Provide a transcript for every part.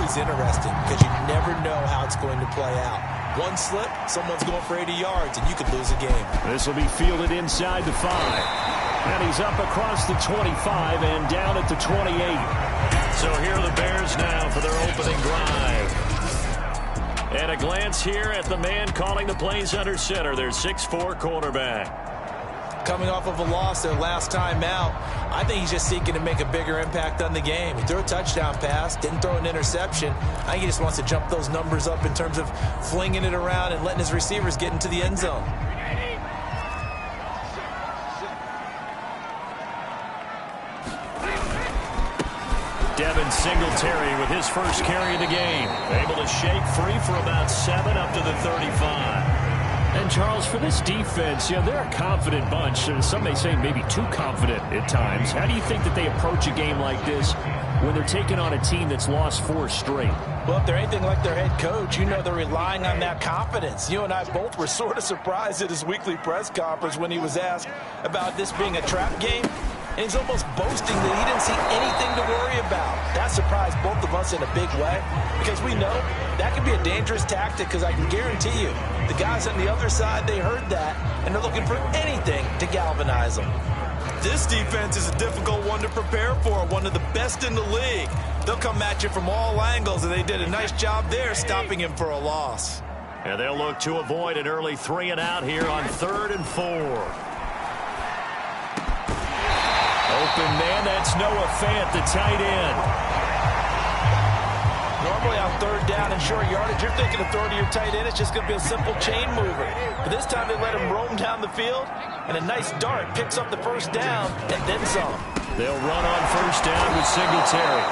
always interesting because you never know how it's going to play out. One slip, someone's going for 80 yards, and you could lose a game. This will be fielded inside the 5. And he's up across the 25 and down at the 28. So here are the Bears now for their opening drive. And a glance here at the man calling the plays under center, their 6'4" quarterback. Coming off of a loss their last time out, I think he's just seeking to make a bigger impact on the game. He threw a touchdown pass, didn't throw an interception. I think he just wants to jump those numbers up in terms of flinging it around and letting his receivers get into the end zone. Devin Singletary with his first carry of the game. Able to shake free for about 7 up to the 35. And, Charles, for this defense, you know, they're a confident bunch. Some may say maybe too confident at times. How do you think that they approach a game like this when they're taking on a team that's lost 4 straight? Well, if they're anything like their head coach, you know they're relying on that confidence. You and I both were sort of surprised at his weekly press conference when he was asked about this being a trap game. And he's almost boasting that he didn't see anything to worry about. That surprised both of us in a big way because we know that can be a dangerous tactic because I can guarantee you the guys on the other side, they heard that, and they're looking for anything to galvanize them. This defense is a difficult one to prepare for, one of the best in the league. They'll come at you from all angles, and they did a nice job there stopping him for a loss. And they'll look to avoid an early 3 and out here on 3rd and 4. Open man, that's Noah Fant, the tight end. Normally on 3rd down and short yardage, you're thinking of throwing to your tight end. It's just going to be a simple chain mover. But this time they let him roam down the field, and a nice dart picks up the first down and then some. They'll run on 1st down with Singletary.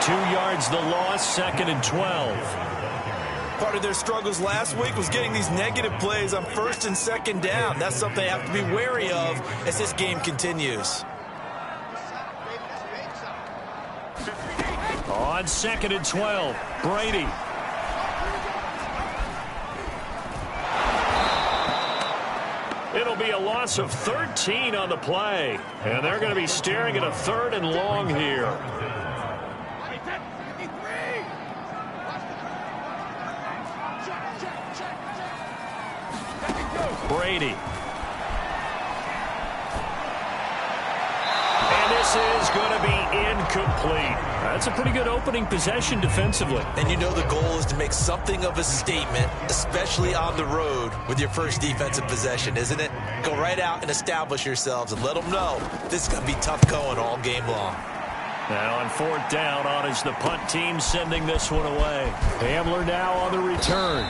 2 yards the loss, 2nd and 12. Part of their struggles last week was getting these negative plays on 1st and 2nd down. That's something they have to be wary of as this game continues. On 2nd and 12, Brady. It'll be a loss of 13 on the play. And they're going to be staring at a 3rd and long here. Brady. And this is going to be incomplete. That's a pretty good opening possession defensively. And you know the goal is to make something of a statement, especially on the road with your first defensive possession, isn't it? Go right out and establish yourselves and let them know this is going to be tough going all game long. Now on 4th down, on is the punt team sending this one away. Hamler now on the return.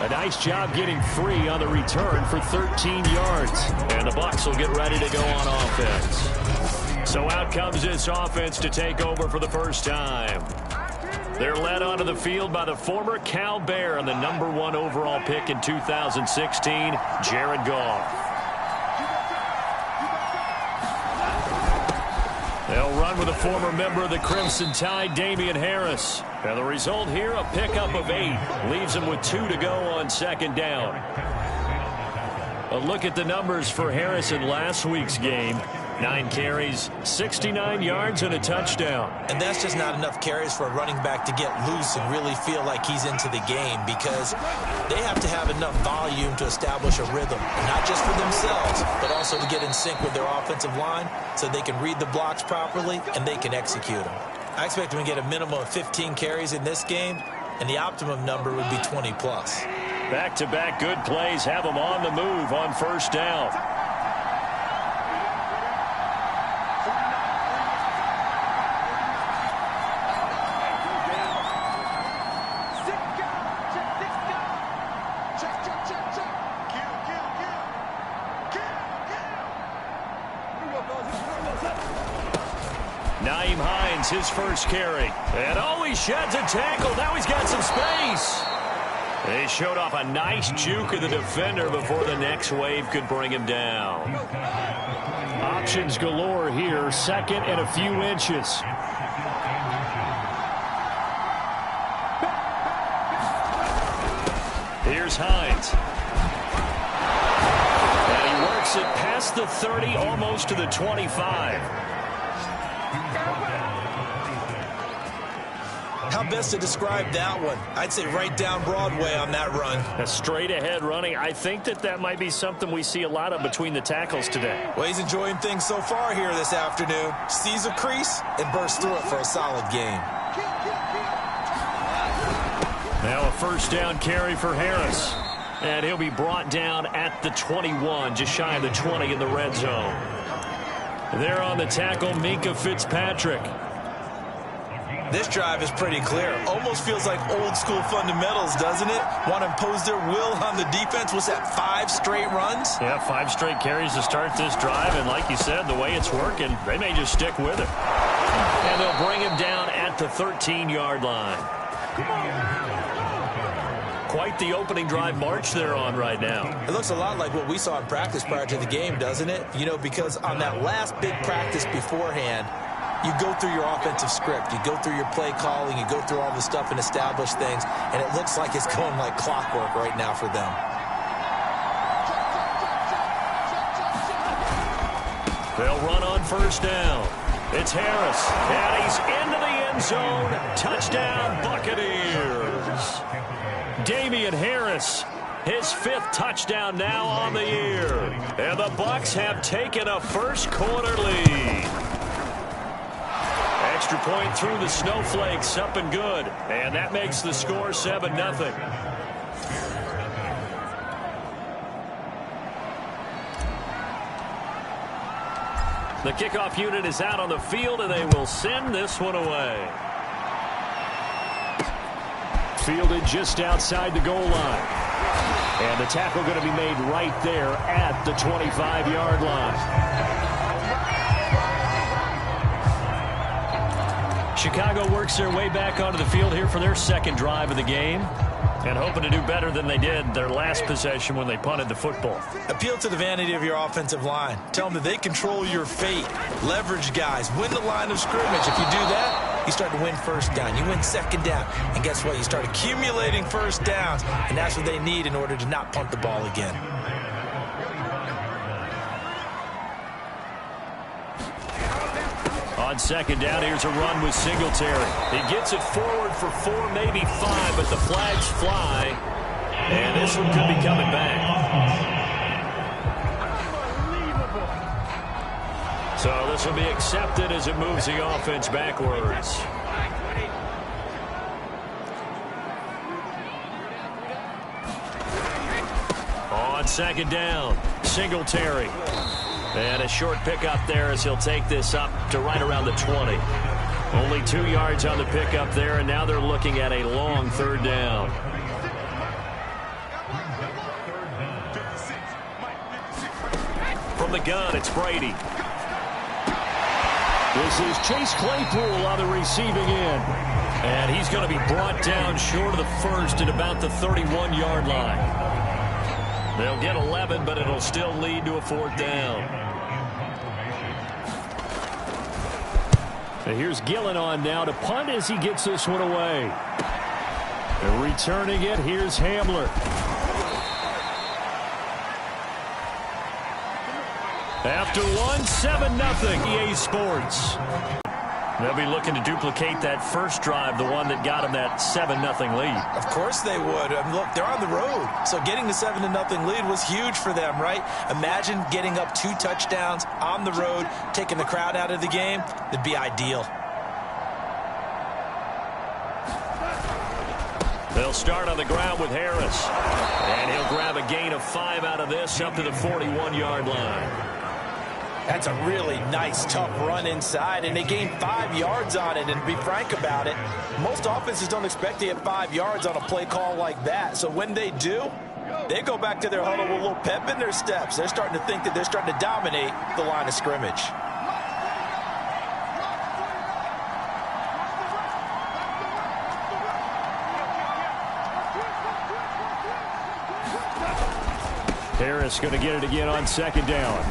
A nice job getting free on the return for 13 yards. And the Bucs will get ready to go on offense. So out comes this offense to take over for the first time. They're led onto the field by the former Cal Bear and the #1 overall pick in 2016, Jared Goff. They'll run with a former member of the Crimson Tide, Damian Harris. And the result here, a pickup of 8. Leaves him with 2 to go on 2nd down. A look at the numbers for Harris in last week's game. 9 carries, 69 yards, and a touchdown. And that's just not enough carries for a running back to get loose and really feel like he's into the game because they have to have enough volume to establish a rhythm, not just for themselves, but also to get in sync with their offensive line so they can read the blocks properly and they can execute them. I expect them to get a minimum of 15 carries in this game, and the optimum number would be 20+. Back-to-back good plays have them on the move on 1st down. His first carry. And oh, he sheds a tackle. Now he's got some space. They showed off a nice juke of the defender before the next wave could bring him down. Options galore here. 2nd and a few inches. Here's Hines. And he works it past the 30, almost to the 25. How best to describe that one? I'd say right down Broadway on that run. A straight ahead running. I think that might be something we see a lot of between the tackles today. Well, he's enjoying things so far here this afternoon. Sees a crease and bursts through it for a solid game. Now a first down carry for Harris. And he'll be brought down at the 21, just shy of the 20 in the red zone. There on the tackle, Minkah Fitzpatrick. This drive is pretty clear. Almost feels like old school fundamentals, doesn't it? Want to impose their will on the defense. What's that, 5 straight runs? Yeah, 5 straight carries to start this drive. And like you said, the way it's working, they may just stick with it. And they'll bring him down at the 13-yard line. Quite the opening drive march they're on right now. It looks a lot like what we saw in practice prior to the game, doesn't it? You know, because on that last big practice beforehand, you go through your offensive script, you go through your play calling, you go through all the stuff and establish things, and it looks like it's going like clockwork right now for them. They'll run on first down. It's Harris, and he's into the end zone. Touchdown, Buccaneers. Damian Harris, his 5th touchdown now on the year. And the Bucs have taken a first quarter lead. Extra point through the snowflakes, up and good. And that makes the score 7-0. The kickoff unit is out on the field, and they will send this one away. Fielded just outside the goal line. And the tackle going to be made right there at the 25-yard line. Chicago works their way back onto the field here for their second drive of the game. And hoping to do better than they did their last possession when they punted the football. Appeal to the vanity of your offensive line. Tell them that they control your fate. Leverage guys. Win the line of scrimmage. If you do that, you start to win first down. You win second down. And guess what? You start accumulating first downs. And that's what they need in order to not punt the ball again. On second down, here's a run with Singletary. He gets it forward for 4, maybe 5, but the flags fly. And this one could be coming back. So this will be accepted as it moves the offense backwards. On second down, Singletary. And a short pickup there as he'll take this up to right around the 20. Only 2 yards on the pickup there, and now they're looking at a long third down. From the gun, it's Brady. This is Chase Claypool on the receiving end. And he's going to be brought down short of the first at about the 31-yard line. They'll get 11, but it'll still lead to a 4th down. And here's Gillen on now to punt as he gets this one away. And returning it, here's Hamler. After 1, 7-0, EA Sports. They'll be looking to duplicate that first drive, the one that got them that 7-0 lead. Of course they would. I mean, look, they're on the road. So getting the 7-0 lead was huge for them, right? Imagine getting up 2 touchdowns on the road, taking the crowd out of the game. That'd be ideal. They'll start on the ground with Harris. And he'll grab a gain of 5 out of this up to the 41-yard line. That's a really nice, tough run inside, and they gained 5 yards on it. And to be frank about it, most offenses don't expect to get 5 yards on a play call like that. So when they do, they go back to their huddle with a little pep in their steps. They're starting to think that they're starting to dominate the line of scrimmage. Harris going to get it again on second down.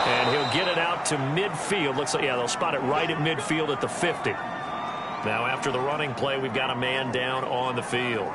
And he'll get it out to midfield. Looks like, yeah, they'll spot it right at midfield at the 50. Now, after the running play, we've got a man down on the field.